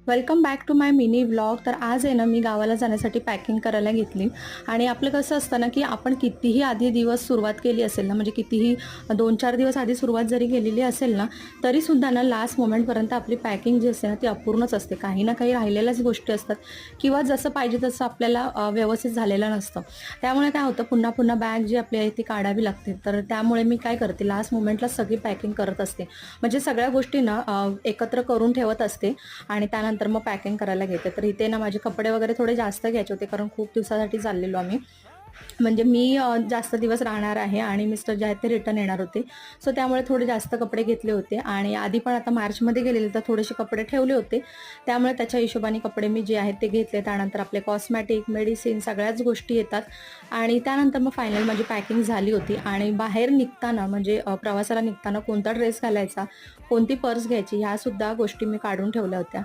Welcome back to my mini vlog. तर आज आहे ना, मी गावाला जाण्यासाठी पॅकिंग करायला घेतली. आणि आपलं कसं असतं ना, की आपण कितीही आधी दिवस सुरुवात केली असेल ना, म्हणजे कितीही 2-4 दिवस आधी सुरुवात जरी केलेली असेल ना, तरीसुद्धा ना लास्ट मोमेंटपर्यंत आपली पॅकिंग जी असते ना, ती अपूर्णच असते. काही ना काही राहिलेल्याच गोष्टी असतात किंवा जसं पाहिजे तसं आपल्याला व्यवस्थित झालेलं नसतं. त्यामुळे काय होतं, पुन्हा पुन्हा बॅग जी आपली आहे ती काढावी लागते. तर त्यामुळे मी काय करते, लास्ट मोमेंटला सगळी पॅकिंग करत असते. म्हणजे सगळ्या गोष्टी ना एकत्र करून ठेवत असते आणि त्यानंतर मग पॅकिंग करायला घेते. तर इथे ना माझे कपडे वगैरे थोडे जास्त घ्यायचे होते, कारण खूप दिवसासाठी चाललेलो आम्ही. म्हणजे मी जास्त दिवस राहणार आहे आणि मिस्टर जे आहेत ते रिटर्न येणार होते. सो त्यामुळे थोडे जास्त कपडे घेतले होते आणि आधी पण आता मार्चमध्ये गेलेले तर थोडेसे कपडे ठेवले होते. त्यामुळे त्याच्या हिशोबाने कपडे मी जे आहेत ते घेतले. त्यानंतर आपले कॉस्मॅटिक, मेडिसिन सगळ्याच गोष्टी येतात आणि त्यानंतर मग फायनल माझी पॅकिंग झाली होती. आणि बाहेर निघताना म्हणजे प्रवासाला निघताना कोणता ड्रेस घालायचा, कोणती पर्स घ्यायची, ह्यासुद्धा गोष्टी मी काढून ठेवल्या होत्या.